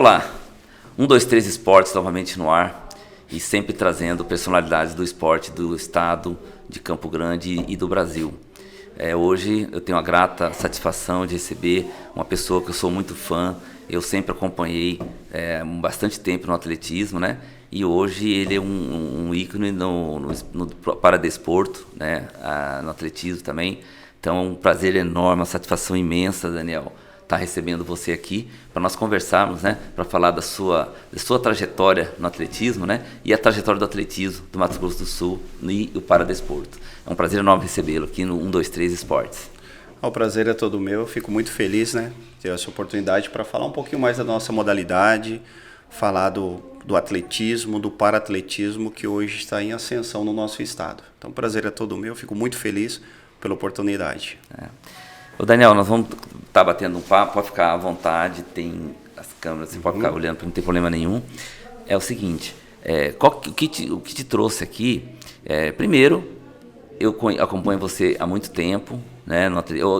Olá, 123 Esportes novamente no ar e sempre trazendo personalidades do esporte do estado de Campo Grande e do Brasil. Hoje eu tenho a grata satisfação de receber uma pessoa que eu sou muito fã, eu sempre acompanhei bastante tempo no atletismo, né? E hoje ele é um ícone no paradesporto, né? No atletismo também. Então é um prazer enorme, uma satisfação imensa, Daniel, estar recebendo você aqui para nós conversarmos, né? Para falar da sua trajetória no atletismo, né? E a trajetória do atletismo do Mato Grosso do Sul e o paradesporto. É um prazer enorme recebê-lo aqui no 123 Esportes. O prazer é todo meu, eu fico muito feliz, né, ter essa oportunidade para falar um pouquinho mais da nossa modalidade, falar do atletismo, do paratletismo que hoje está em ascensão no nosso estado. Então o prazer é todo meu, eu fico muito feliz pela oportunidade. Ô Daniel, nós vamos estar batendo um papo, pode ficar à vontade, tem as câmeras, você pode ficar olhando, não tem problema nenhum. É o seguinte, o que te trouxe aqui, primeiro, eu acompanho você há muito tempo, né?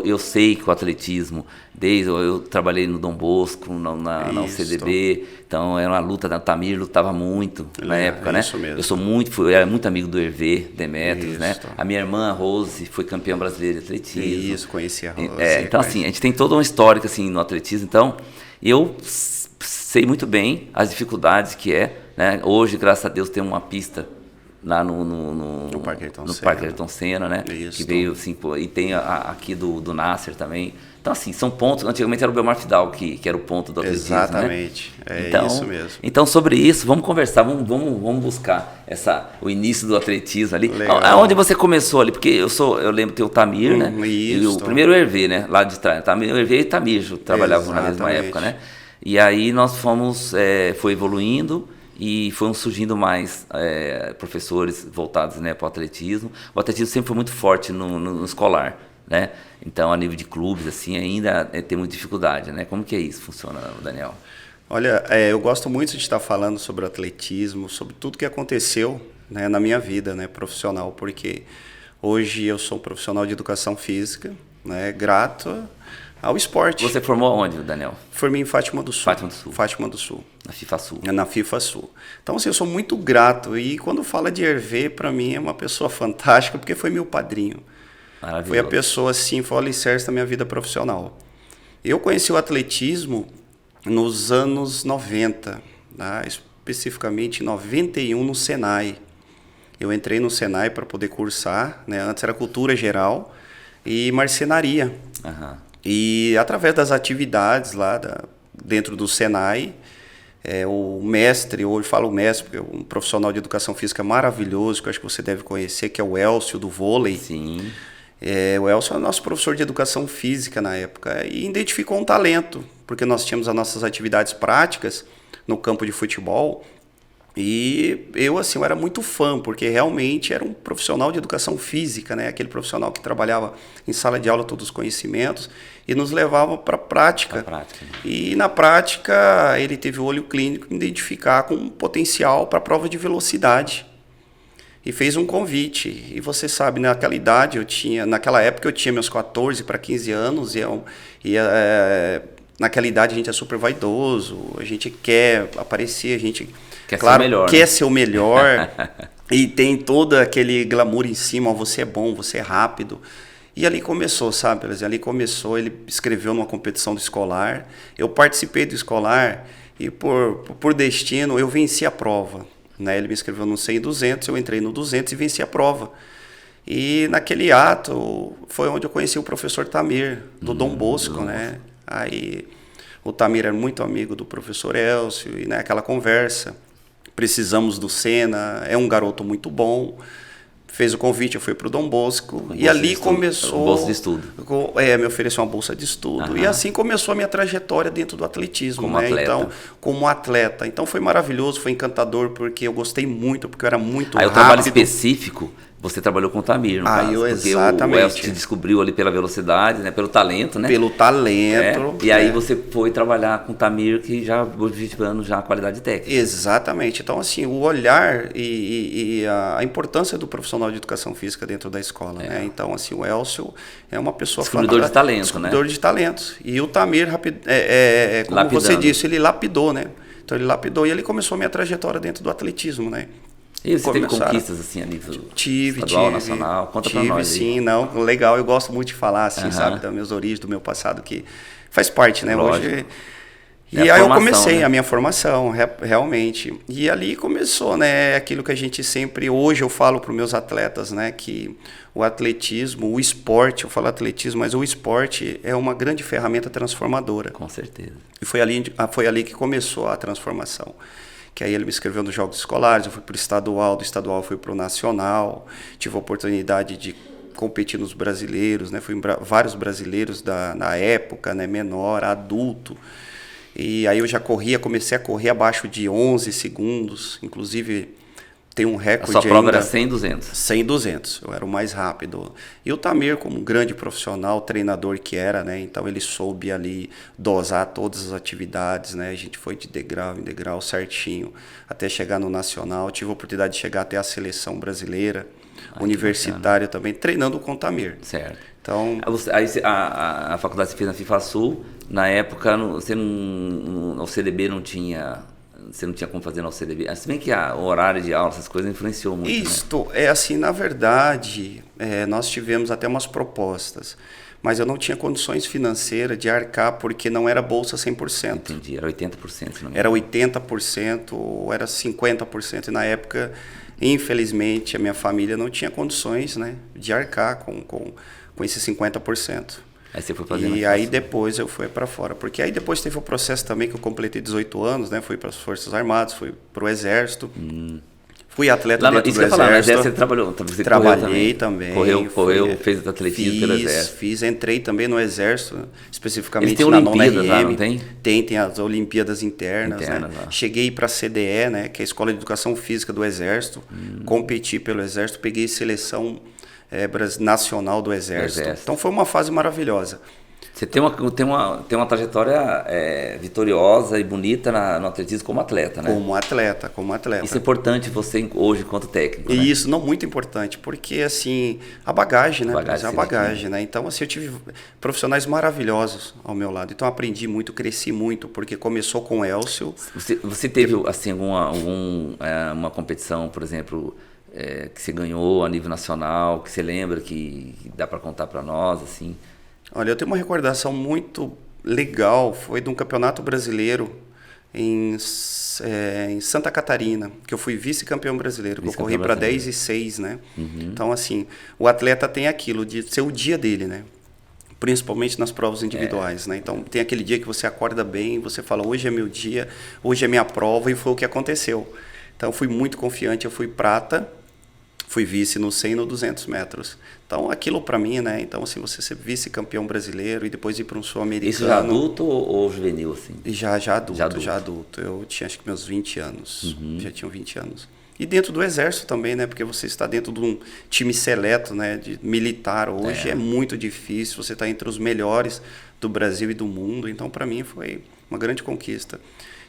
Eu sei que o atletismo, eu trabalhei no Dom Bosco, na UCDB, então era uma luta da Tamir, lutava muito na época, né? Mesmo. Eu era muito amigo do Hervé Demetrios, né? A minha irmã Rose foi campeã brasileira de atletismo. Isso, conheci a Rose. Então assim, a gente tem toda uma história assim, no atletismo, então eu sei muito bem as dificuldades que né? Hoje, graças a Deus, tem uma pista lá no Parque Ayrton Senna, né? Isso. Que veio assim, e tem aqui do Nasser também. Então, assim, são pontos. Antigamente era o Belmar Fidal que era o ponto do atletismo. Exatamente, né? Então, isso mesmo. Então, sobre isso, vamos conversar, vamos buscar o início do atletismo ali. Legal. Aonde você começou ali? Porque eu lembro que tem o Tamir, né? Isso. E o primeiro Hervé, né? Lá de trás. O Hervé e Tamir trabalhavam na mesma época, né? E aí nós foi evoluindo. E foram surgindo mais professores voltados, né, para o atletismo. O atletismo sempre foi muito forte no escolar, né? Então, a nível de clubes, assim, ainda tem muita dificuldade, né? Como que é isso funciona, Daniel? Olha, eu gosto muito de estar falando sobre o atletismo, sobre tudo que aconteceu, né, na minha vida, né, profissional, porque hoje eu sou um profissional de educação física, né, grato ao esporte. Você formou onde, Daniel? Formei em Fátima do Sul. Fátima do Sul. Na FIFA Sul. Na FIFA Sul. Então, assim, eu sou muito grato. E quando fala de Hervé, para mim é uma pessoa fantástica, porque foi meu padrinho. Maravilhoso. Foi a pessoa, assim, foi o alicerce da minha vida profissional. Eu conheci o atletismo nos anos 90, né? Especificamente em 91 no Senai. Eu entrei no Senai para poder cursar, né? Antes era cultura geral e marcenaria. Aham. E através das atividades lá dentro do Senai, o mestre, hoje falo mestre, porque é um profissional de educação física maravilhoso, que eu acho que você deve conhecer, que é o Elcio, do vôlei. Sim. O Elcio é nosso professor de educação física na época e identificou um talento, porque nós tínhamos as nossas atividades práticas no campo de futebol. E eu, assim, eu era muito fã, porque realmente era um profissional de educação física, né? Aquele profissional que trabalhava em sala de aula todos os conhecimentos e nos levava para a prática. E na prática ele teve o olho clínico em identificar com um potencial para a prova de velocidade. E fez um convite. E você sabe, naquela idade naquela época eu tinha meus 14 para 15 anos naquela idade a gente é super vaidoso, a gente quer aparecer, a gente quer ser o melhor e tem todo aquele glamour em cima, você é bom, você é rápido. E ali começou, sabe? Ele escreveu numa competição do escolar, eu participei do escolar e por destino eu venci a prova. Né? Ele me escreveu no 100 e 200, eu entrei no 200 e venci a prova. E naquele ato foi onde eu conheci o professor Tamir, do Dom Bosco, né? Aí o Tamir era muito amigo do professor Elcio, e naquela conversa, precisamos do Senna, é um garoto muito bom, fez o convite, eu fui para o Dom Bosco, e ali começou... Bolsa de estudo. Me ofereceu uma bolsa de estudo, e assim começou a minha trajetória dentro do atletismo, como atleta. Então, como atleta. Então foi maravilhoso, foi encantador, porque eu gostei muito, porque eu era muito rápido. O trabalho específico você trabalhou com o Tamir, no caso, exatamente. O Elcio te descobriu ali pela velocidade, né? Pelo talento, né? Pelo talento. E aí você foi trabalhar com o Tamir, que já objetivando já a qualidade técnica. Exatamente. Então, assim, o olhar e a importância do profissional de educação física dentro da escola, né? Então, assim, o Elcio é uma pessoa... Descobridor de talento, descobridor de talentos. E o Tamir, como lapidando. Você disse, ele lapidou, né? Então, ele lapidou e ele começou a minha trajetória dentro do atletismo, né? E você teve conquistas assim a nível estadual, nacional? Conta pra nós aí. Sim, não, legal, eu gosto muito de falar assim, sabe, das minhas origens, do meu passado, que faz parte, né? Lógico. Hoje. E aí eu comecei a minha formação, realmente. E ali começou, né, aquilo que a gente sempre, hoje eu falo para os meus atletas, né, que o atletismo, o esporte, eu falo atletismo, mas o esporte é uma grande ferramenta transformadora. Com certeza. E foi ali que começou a transformação. Que aí ele me inscreveu nos Jogos Escolares, eu fui para o estadual, do estadual eu fui para o nacional, tive a oportunidade de competir nos brasileiros, né? Fui em vários brasileiros na época, né? Menor, adulto, e aí eu já comecei a correr abaixo de 11 segundos, inclusive tem um recorde. A sua prova era 100 e 200? 100 e 200, eu era o mais rápido. E o Tamir, como um grande profissional, treinador que era, né? Então ele soube ali dosar todas as atividades, né? A gente foi de degrau em degrau certinho, até chegar no nacional. Tive a oportunidade de chegar até a seleção brasileira, universitária também, treinando com o Tamir. Certo. Então, aí a faculdade você fez na FIFASul, na época você no CDB não tinha... Você não tinha como fazer no CDB? Se bem que o horário de aula, essas coisas influenciou muito. Isto, né? Assim, na verdade, nós tivemos até umas propostas, mas eu não tinha condições financeiras de arcar, porque não era bolsa 100%. Entendi, era 80%. Se não me engano. Era 80%, ou era 50%, e na época, infelizmente, a minha família não tinha condições, né, de arcar com esses 50%. Aí você foi fazer. E aí depois eu fui para fora, porque aí depois teve o processo também que eu completei 18 anos, né? Fui para as Forças Armadas, fui para o Exército, fui atleta dentro do Exército. No Exército você trabalhou, você trabalhei também. Correu, fez atletismo pelo Exército. Entrei também no Exército, especificamente tem na Olimpíadas 9ª lá, não tem? Tem as Olimpíadas internas, né? Cheguei para a CDE, né? Que é a Escola de Educação Física do Exército, competi pelo Exército, peguei seleção nacional do Exército. Então foi uma fase maravilhosa. Você tem uma trajetória vitoriosa e bonita no atletismo como atleta, né? Como atleta. Isso é importante você hoje enquanto técnico, né? Isso, não muito importante, porque assim, a bagagem, né? A bagagem, né? Então, assim, eu tive profissionais maravilhosos ao meu lado. Então, aprendi muito, cresci muito, porque começou com o Elcio. Você teve, assim, uma competição, por exemplo, que você ganhou a nível nacional, que você lembra que dá para contar para nós, assim? Olha, eu tenho uma recordação muito legal, foi de um campeonato brasileiro em Santa Catarina, que eu fui vice-campeão brasileiro, eu corri para 10 e 6, né? Então, assim, o atleta tem aquilo de ser o dia dele, né? Principalmente nas provas individuais, né? Então, tem aquele dia que você acorda bem, você fala, hoje é meu dia, hoje é minha prova, e foi o que aconteceu. Então, eu fui muito confiante, eu fui prata, fui vice no 100 e no 200 metros. Então, aquilo para mim, né? Então, assim, você ser vice-campeão brasileiro e depois ir para um sul-americano... Isso já adulto ou juvenil, assim? Já adulto. Eu tinha, acho que meus 20 anos. Já tinha 20 anos. E dentro do Exército também, né? Porque você está dentro de um time seleto, né? De militar. Hoje é muito difícil. Você está entre os melhores do Brasil e do mundo. Então, para mim, foi uma grande conquista.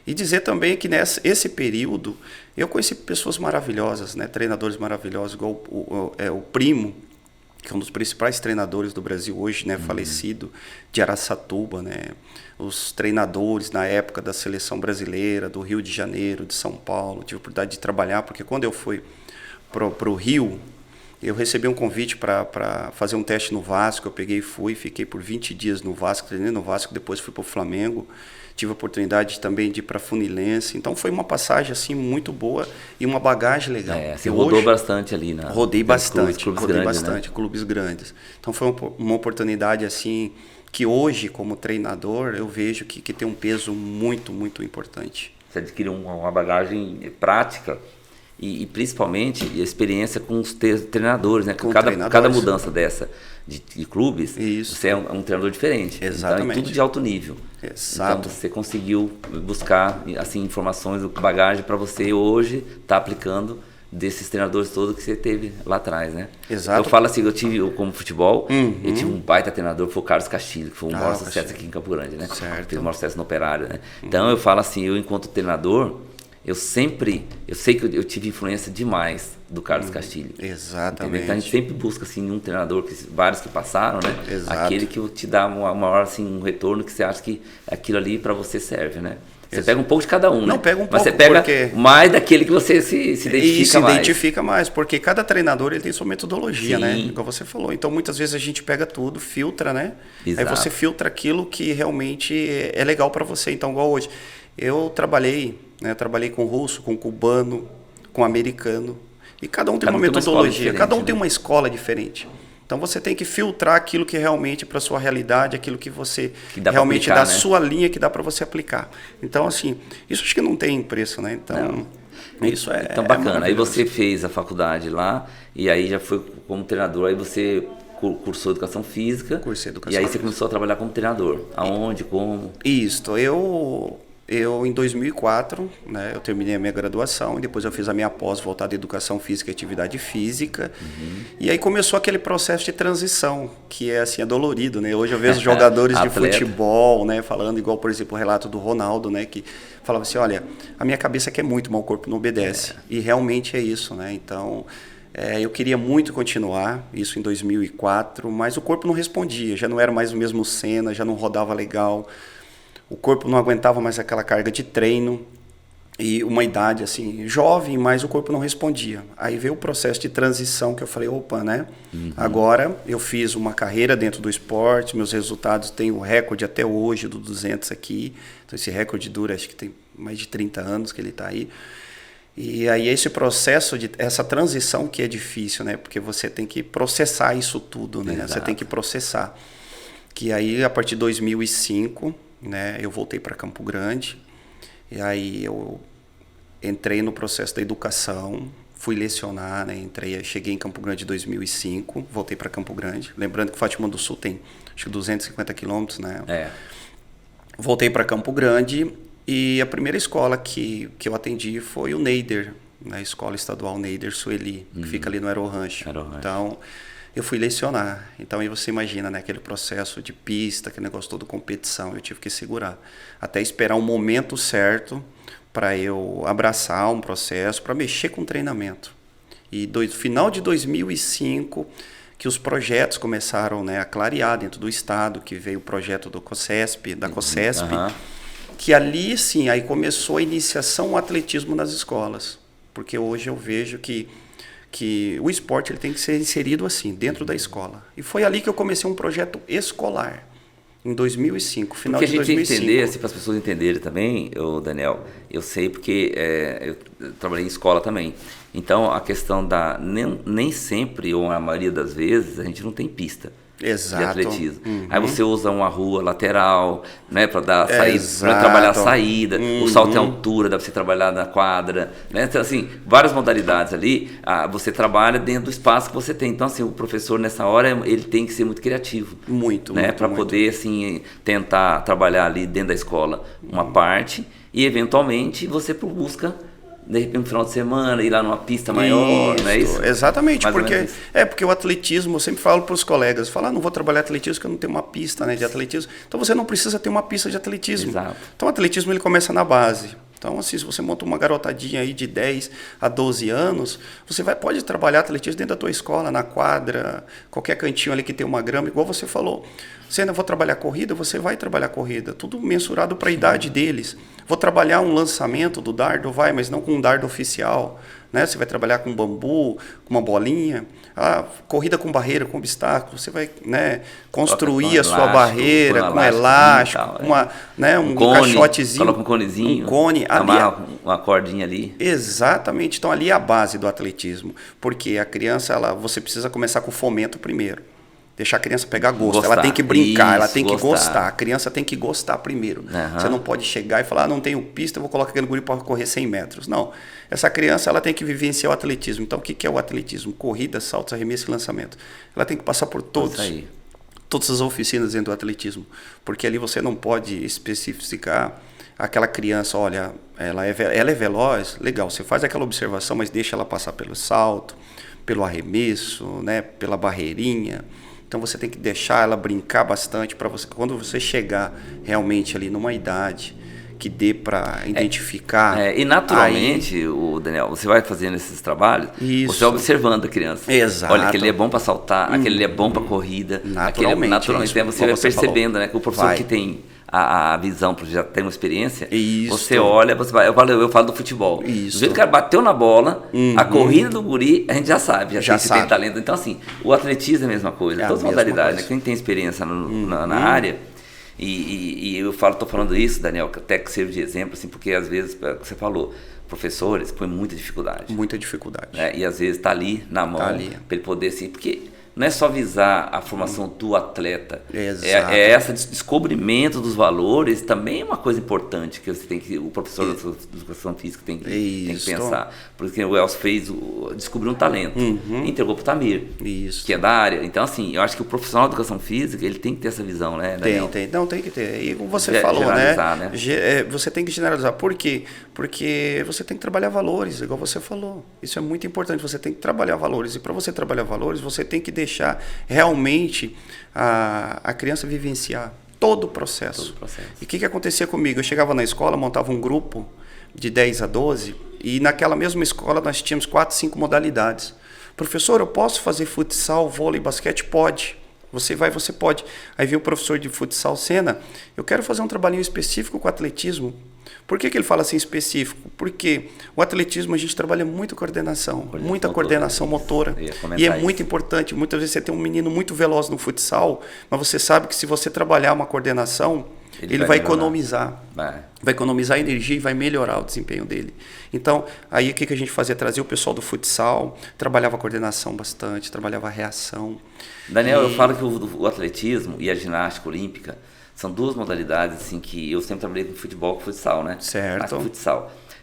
E dizer também que nesse período eu conheci pessoas maravilhosas, né? Treinadores maravilhosos, igual o Primo, que é um dos principais treinadores do Brasil hoje, né? Falecido, de Araçatuba, né? Os treinadores na época da seleção brasileira, do Rio de Janeiro, de São Paulo. Tive a oportunidade de trabalhar, porque quando eu fui para o Rio, eu recebi um convite para fazer um teste no Vasco. Eu peguei e fui, fiquei por 20 dias no Vasco, treinei no Vasco, depois fui para o Flamengo. Tive a oportunidade também de ir para Funilense. Então foi uma passagem assim muito boa e uma bagagem legal. Você rodou bastante ali, né? Rodei bastante, né? Clubes grandes. Então foi uma oportunidade assim que hoje, como treinador, eu vejo que tem um peso muito, muito importante. Você adquiriu uma bagagem prática e principalmente a experiência com os treinadores, né? Cada mudança dessa de clubes, você é um treinador diferente. Exatamente. Então, tudo de alto nível. Exato. Então, você conseguiu buscar assim, informações, bagagem para você hoje estar aplicando desses treinadores todos que você teve lá atrás, né? Exato. Eu falo assim, como futebol, eu tive um baita treinador, foi o Carlos Castilho, que foi um maior sucesso aqui em Campo Grande, né? Certo. Fez o maior sucesso no Operário, né? Então eu falo assim, eu enquanto treinador, eu sei que eu tive influência demais do Carlos Castilho. Exatamente. Entendeu? Então a gente sempre busca assim um treinador, vários que passaram, né? Exato. Aquele que te dá uma maior assim, um retorno que você acha que aquilo ali para você serve, né? Você pega um pouco de cada um, né? Não, pega um pouco, mas você pega porque... mais daquele que você se identifica mais. E se identifica mais, porque cada treinador ele tem sua metodologia, Sim. né? Igual você falou. Então, muitas vezes a gente pega tudo, filtra, né? Exato. Aí você filtra aquilo que realmente é legal para você. Então, igual hoje, eu trabalhei com russo, com cubano, com americano. E cada um tem uma metodologia, cada um tem uma escola diferente. Então você tem que filtrar aquilo que realmente para sua realidade, aquilo que você realmente aplicar, dá a né? sua linha que dá para você aplicar. Então assim, isso acho que não tem preço, né? Então isso é então bacana. Aí você fez a faculdade lá e aí já foi como treinador, aí você cursou educação física. Cursei educação e aí física. Você começou a trabalhar como treinador. Aonde, como? Isso, eu em 2004, né, eu terminei a minha graduação e depois eu fiz a minha pós voltada à educação física e atividade física. E aí começou aquele processo de transição, que é assim, é dolorido, né? Hoje eu vejo jogadores de futebol, né, falando igual, por exemplo, o relato do Ronaldo, né, que falava assim, olha, a minha cabeça quer muito, mas o corpo não obedece. E realmente é isso, né? Então, eu queria muito continuar, isso em 2004, mas o corpo não respondia, já não era mais o mesmo Senna, já não rodava legal. O corpo não aguentava mais aquela carga de treino e uma idade assim jovem, mas o corpo não respondia. Aí veio o processo de transição que eu falei, opa, né? Agora eu fiz uma carreira dentro do esporte, meus resultados têm o recorde até hoje do 200 aqui. Então esse recorde dura, acho que tem mais de 30 anos que ele está aí. E aí esse processo, essa transição que é difícil, né? Porque você tem que processar isso tudo, né? Exato. Você tem que processar. Que aí a partir de 2005... né, eu voltei para Campo Grande e aí eu entrei no processo da educação, fui lecionar, né, cheguei em Campo Grande em 2005, voltei para Campo Grande, lembrando que Fátima do Sul tem acho que 250 quilômetros, né? Voltei para Campo Grande e a primeira escola que eu atendi foi o Neider, na Escola Estadual Neider Sueli, que fica ali no Aerorancho. Então eu fui lecionar, então aí você imagina, né, aquele processo de pista, aquele negócio todo competição, eu tive que segurar, até esperar um momento certo para eu abraçar um processo, para mexer com treinamento. E final de 2005, que os projetos começaram, né, a clarear dentro do estado, que veio o projeto do COSESP, da COSESP, que ali sim, aí começou a iniciação do atletismo nas escolas, porque hoje eu vejo que o esporte ele tem que ser inserido assim, dentro da escola. E foi ali que eu comecei um projeto escolar, em 2005, final de 2005. Porque a gente tem que entender, assim, para as pessoas entenderem também, Daniel, eu sei porque eu trabalhei em escola também. Então, a questão nem sempre, ou a maioria das vezes, a gente não tem pista. Exato. De atletismo. Aí você usa uma rua lateral, né, para dar saída, para trabalhar a saída, o salto em altura, dá para você trabalhar na quadra, né? Então, assim, várias modalidades ali, você trabalha dentro do espaço que você tem. Então, assim, o professor nessa hora ele tem que ser muito criativo, né, para poder assim tentar trabalhar ali dentro da escola uma parte e eventualmente você busca de repente no final de semana ir lá numa pista maior, não é isso? Exatamente, porque o atletismo, eu sempre falo para os colegas, não vou trabalhar atletismo porque eu não tenho uma pista, né, de atletismo. Então você não precisa ter uma pista de atletismo. Exato. Então o atletismo ele começa na base. Então, assim, se você monta uma garotadinha aí de 10 a 12 anos, você pode trabalhar atletismo dentro da tua escola, na quadra, qualquer cantinho ali que tem uma grama, igual você falou. Você ainda vou trabalhar corrida, você vai trabalhar corrida, tudo mensurado para a idade deles. Vou trabalhar um lançamento do dardo, mas não com um dardo oficial. Né? Você vai trabalhar com bambu, com uma bolinha, corrida com barreira, com obstáculo. Você vai, né, construir a sua barreira com elástico, um caixotezinho. Coloca um conezinho, um cone. Uma cordinha ali. Exatamente. Então ali é a base do atletismo. Porque a criança, você precisa começar com o fomento primeiro. Deixar a criança pegar gosto. Ela tem que brincar, ela tem que gostar. A criança tem que gostar primeiro. Você não pode chegar e falar, não tenho pista, eu vou colocar aquele guri para correr 100 metros. Não. Essa criança ela tem que vivenciar o atletismo. Então, o que é o atletismo? Corrida, saltos, arremesso e lançamento. Ela tem que passar por todos todas as oficinas dentro do atletismo, porque ali você não pode especificar aquela criança, olha, ela é veloz, legal, você faz aquela observação, mas deixa ela passar pelo salto, pelo arremesso, né, pela barreirinha. Então você tem que deixar ela brincar bastante para você, quando você chegar realmente ali numa idade que dê para identificar. E naturalmente, o Daniel, você vai fazendo esses trabalhos, você vai observando a criança. Exato. Olha, aquele é bom para saltar, aquele é bom para corrida. Naturalmente você vai percebendo, né? Que o professor que tem a visão, porque já tem uma experiência, você olha, eu falo do futebol. Do jeito que o cara bateu na bola, a corrida do guri, a gente já sabe, já sabe. Tem talento. Então, assim, o atletismo é a mesma coisa, todas as modalidades, né? Quem tem experiência na área. E eu tô falando isso, Daniel, até que serve de exemplo, assim, porque às vezes, você falou, professores põem muita dificuldade. Muita dificuldade. Né? E às vezes está ali na mão, para ele poder, assim, porque não é só visar a formação do atleta, é esse descobrimento dos valores, também é uma coisa importante que você tem que, o professor de educação física tem que pensar. Porque o Elcio descobriu um talento, entregou para o Tamir, que é da área. Então, assim, eu acho que o profissional de educação física, ele tem que ter essa visão, né, Daniel? Tem que ter. E como você falou, né? Você tem que generalizar. Por quê? Porque você tem que trabalhar valores, igual você falou. Isso é muito importante, você tem que trabalhar valores. E para você trabalhar valores, você tem que deixar realmente a criança vivenciar todo o processo. E o que acontecia comigo? Eu chegava na escola, montava um grupo de 10 a 12 e naquela mesma escola nós tínhamos 4, 5 modalidades. Professor, eu posso fazer futsal, vôlei, basquete? Pode. Você pode. Aí veio o professor de futsal, Sena, eu quero fazer um trabalhinho específico com atletismo. Por que ele fala assim específico? Porque o atletismo a gente trabalha muito coordenação, muita coordenação motora. E é muito importante. Muitas vezes você tem um menino muito veloz no futsal, mas você sabe que se você trabalhar uma coordenação, ele vai economizar. Vai economizar energia e vai melhorar o desempenho dele. Então, aí o que a gente fazia? Trazia o pessoal do futsal, trabalhava a coordenação bastante, trabalhava a reação. Daniel, eu falo que o atletismo e a ginástica olímpica são duas modalidades assim, que eu sempre trabalhei com futebol e com futsal, né? Certo.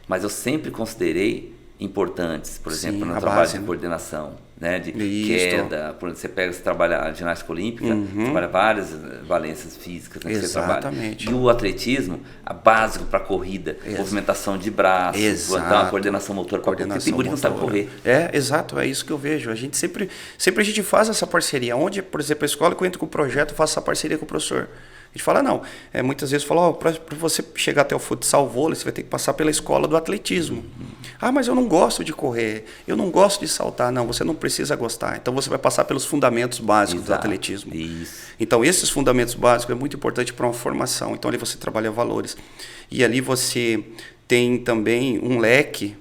Mas eu sempre considerei importantes, por exemplo, no trabalho de coordenação, né? De queda, por exemplo, você trabalha a ginástica olímpica, trabalha várias valências físicas, né, que você trabalha. E o atletismo, básico para corrida, movimentação de braços, então, a coordenação motora, porque tem guri que não sabe correr. Exato, é isso que eu vejo. A gente sempre a gente faz essa parceria. Onde, por exemplo, a escola que eu entro com o projeto, eu faço essa parceria com o professor. A gente fala, não, muitas vezes fala, para você chegar até o futsal, vôlei, você vai ter que passar pela escola do atletismo. Ah, mas eu não gosto de correr, eu não gosto de saltar. Não, você não precisa gostar. Então você vai passar pelos fundamentos básicos do atletismo. Então esses fundamentos básicos é muito importante para uma formação. Então ali você trabalha valores. E ali você tem também um leque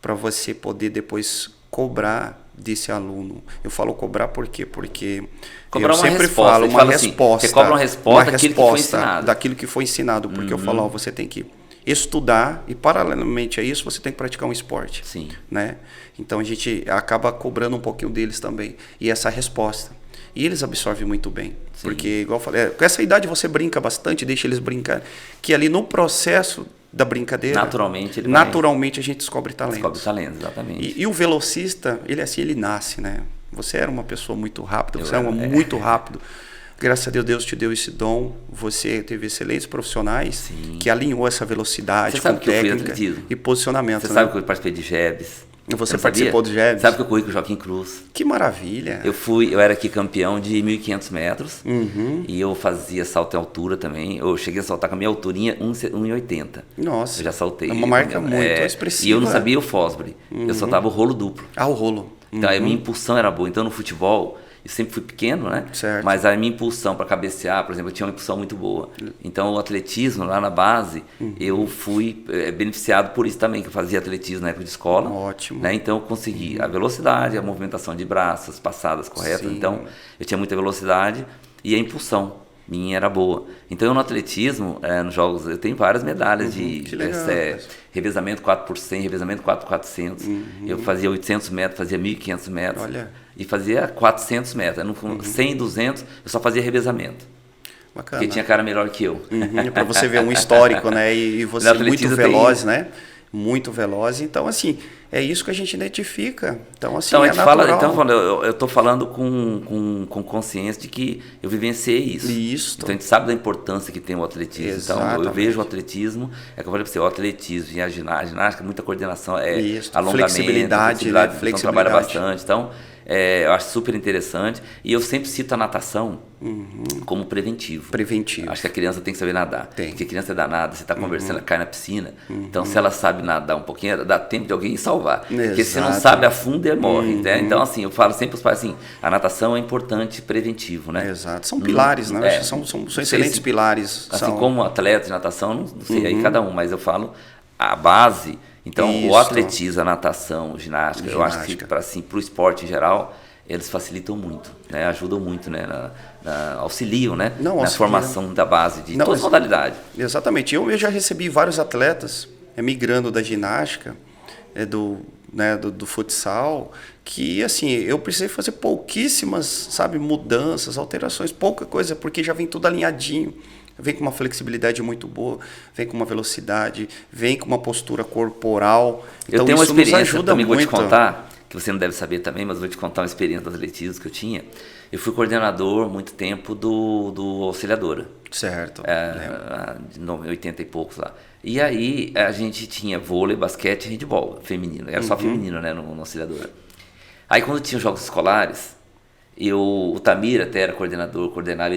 para você poder depois cobrar desse aluno. Eu falo cobrar por quê? Porque cobrar eu sempre falo uma resposta. Você cobra uma resposta daquilo que foi ensinado. Daquilo que foi ensinado, porque eu falo, você tem que estudar e paralelamente a isso você tem que praticar um esporte. Sim. Né? Então a gente acaba cobrando um pouquinho deles também. E essa resposta. E eles absorvem muito bem. Sim. Porque, igual eu falei, com essa idade você brinca bastante, deixa eles brincar, que ali no processo da brincadeira, naturalmente a gente descobre talento. Descobre talento, exatamente. E o velocista, ele nasce, né? Você era uma pessoa muito rápida, muito rápido. Graças a Deus te deu esse dom. Você teve excelentes profissionais que alinhou essa velocidade com técnica e posicionamento. Você sabe que eu participei de JEBs. Você participou do JEBs? Sabe que eu corri com o Joaquim Cruz? Que maravilha! Eu era aqui campeão de 1.500 metros e eu fazia salto em altura também. Eu cheguei a saltar com a minha alturinha 1,80. Nossa! Eu já saltei. É uma marca muito expressiva. E eu não sabia o Fosbury. Eu saltava o rolo duplo. O rolo. Então a minha impulsão era boa. Então no futebol, eu sempre fui pequeno, né? Certo. Mas a minha impulsão para cabecear, por exemplo, eu tinha uma impulsão muito boa. Então o atletismo lá na base, eu fui beneficiado por isso também, que eu fazia atletismo na época de escola. Ótimo. Né? Então eu consegui a velocidade, a movimentação de braços, as passadas corretas. Então eu tinha muita velocidade e a impulsão minha era boa. Então eu no atletismo, nos jogos, eu tenho várias medalhas de revezamento 4 por 100, revezamento 4 por 400. Eu fazia 800 metros, fazia 1.500 metros. Olha. E fazia 400 metros. No 100, 200, eu só fazia revezamento. Bacana. Porque tinha cara melhor que eu. Para você ver um histórico, né? E você muito veloz, né? muito velozes. Então, assim, é isso que a gente identifica. Então, assim, então, a gente fala, então, eu estou falando com consciência de que eu vivenciei isso. Isso. Então, a gente sabe da importância que tem o atletismo. Exatamente. Então, eu vejo o atletismo, é que eu falei para você, o atletismo e a ginástica, muita coordenação, isso. Alongamento, flexibilidade, né? Então, trabalha bastante. Então, eu acho super interessante. E eu sempre cito a natação como preventivo. Preventivo. Acho que a criança tem que saber nadar. Tem. Porque a criança é danada, você está conversando, ela cai na piscina. Então, se ela sabe nadar um pouquinho, dá tempo de alguém salvar. Porque se não sabe a fundo, ele morre. Né? Então, assim, eu falo sempre para os pais assim, a natação é importante preventivo, né? Exato. São pilares, né? São excelentes pilares. Assim como atleta de natação, não sei aí cada um, mas eu falo a base. Então, o atletismo, a natação, ginástica, eu acho que para o esporte em geral, eles facilitam muito, né? Ajudam muito, né? Auxiliam, né? Na formação da base de todas as modalidades. Exatamente. Eu já recebi vários atletas migrando da ginástica, do futsal, que assim, eu precisei fazer pouquíssimas, sabe, mudanças, alterações, pouca coisa, porque já vem tudo alinhadinho. Vem com uma flexibilidade muito boa, vem com uma velocidade, vem com uma postura corporal. Então, eu tenho uma isso experiência, nos ajuda também muito. Vou te contar, que você não deve saber também, mas vou te contar uma experiência do atletismo que eu tinha. Eu fui coordenador muito tempo do Auxiliadora. Certo. De 80 e poucos lá. E aí a gente tinha vôlei, basquete e handebol feminino. Era só feminino, né, no Auxiliadora. Aí quando tinha os jogos escolares, o Tamir até era coordenava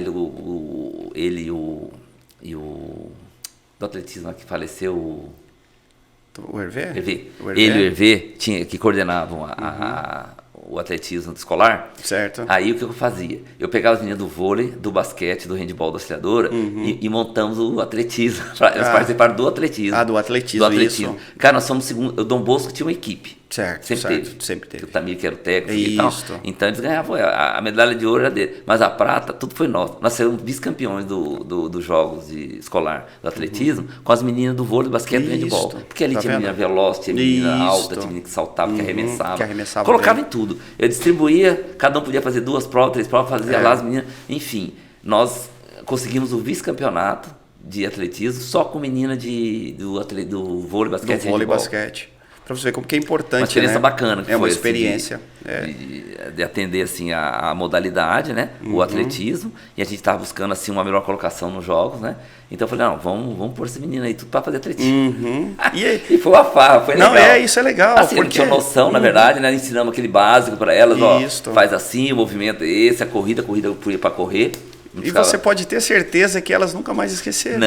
ele e o do atletismo que faleceu, o Hervé? Ele e o Hervé que coordenavam o atletismo escolar. Certo. Aí o que eu fazia? Eu pegava as meninas do vôlei, do basquete, do handebol da Auxiliadora e montamos o atletismo. Elas participaram do atletismo. Do atletismo, isso. Cara, nós somos segundo. O Dom Bosco tinha uma equipe. Certo, sempre teve. O Tamir, que era o técnico e tal. Então eles ganhavam, a medalha de ouro era dele. Mas a prata, tudo foi nosso. Nós fomos vice-campeões dos jogos escolar do atletismo com as meninas do vôlei, do basquete e do handebol. Porque ali tinha menina veloz, tinha menina alta, tinha menina que saltava, que arremessava. Colocava em tudo. Eu distribuía, cada um podia fazer 2 provas, 3 provas, fazia lá as meninas. Enfim, nós conseguimos o vice-campeonato de atletismo só com menina do vôlei, basquete e handebol. Vôlei, basquete. Para você ver como que é importante, uma experiência bacana. Que foi uma experiência. De atender assim, a modalidade, né? O atletismo. E a gente estava buscando assim, uma melhor colocação nos jogos, né? Então eu falei, não, vamos pôr essa menina aí tudo para fazer atletismo. E foi uma farra, foi legal. Não, isso é legal. Assim, porque tinha noção, na verdade, né? Ensinamos aquele básico para elas, faz assim, o movimento é esse, a corrida para correr. E você pode ter certeza que elas nunca mais esqueceram.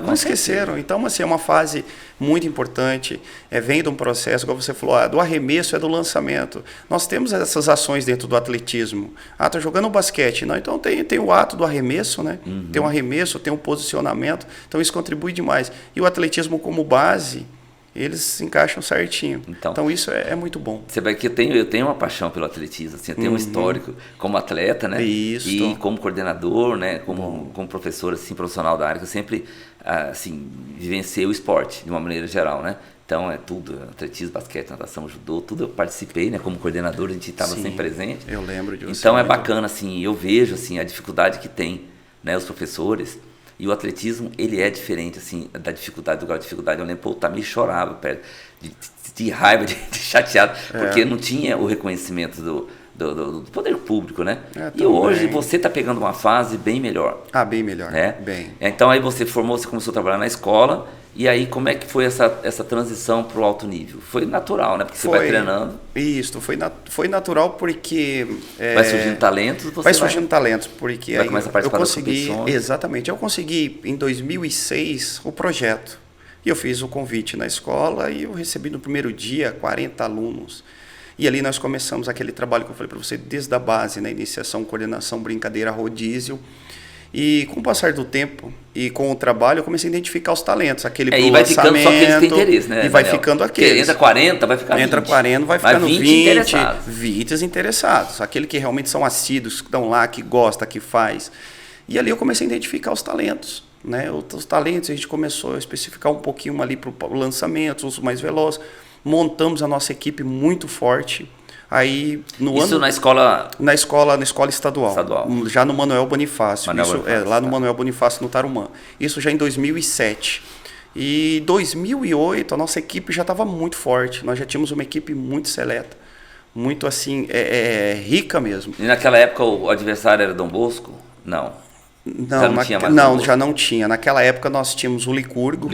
Não esqueceram. Então, assim, é uma fase muito importante. Vem de um processo, como você falou, do arremesso, do lançamento. Nós temos essas ações dentro do atletismo. Tá jogando basquete. Não, então tem o ato do arremesso, né? Tem um arremesso, tem um posicionamento. Então, isso contribui demais. E o atletismo como base, eles se encaixam certinho. Então isso é muito bom. Você vê que eu tenho uma paixão pelo atletismo, assim, eu tenho um histórico como atleta, né? Isso. E como coordenador, né? Como professor assim, profissional da área, que eu sempre assim, vivenciei o esporte de uma maneira geral, né? Então é tudo, atletismo, basquete, natação, judô, tudo eu participei, né? Como coordenador, a gente estava sempre presente. Eu lembro de você. Então é bacana, assim, eu vejo assim, a dificuldade que tem, né? Os professores. E o atletismo, ele é diferente, assim, da dificuldade, do grau de dificuldade. Eu lembro, o Tamir chorava, de raiva, de chateado, porque não tinha o reconhecimento do poder público, né? E hoje você está pegando uma fase bem melhor. Bem melhor. Né? Bem. Então aí você começou a trabalhar na escola, e aí como é que foi essa transição para o alto nível? Foi natural, né? Porque você vai treinando. Isso, foi natural porque... vai surgindo talentos, vai surgindo talentos, porque vai começar a participar das competições. Exatamente, eu consegui em 2006 o projeto. E eu fiz o convite na escola e eu recebi no primeiro dia 40 alunos. E ali nós começamos aquele trabalho que eu falei para você, desde a base, né? Iniciação, coordenação, brincadeira, rodízio. E com o passar do tempo e com o trabalho, eu comecei a identificar os talentos. Aquele pro e vai ficando só aqueles que têm interesse, né? E vai ficando aqueles. Porque entra 40, vai ficar 20. Entra 40, vai ficando 20 interessados. 20 interessados. Aquele que realmente são assíduos, que estão lá, que gosta, que faz. E ali eu comecei a identificar os talentos. Né? Os talentos, a gente começou a especificar um pouquinho ali para o lançamento, os mais velozes. Montamos a nossa equipe muito forte. Aí, na escola? Na escola estadual. Já no Manuel Bonifácio. Lá no Manuel Bonifácio, no Tarumã. Isso já em 2007. E em 2008 a nossa equipe já estava muito forte. Nós já tínhamos uma equipe muito seleta, muito assim, rica mesmo. E naquela época o adversário era Dom Bosco? Não. Já não tinha. Naquela época nós tínhamos o Licurgo,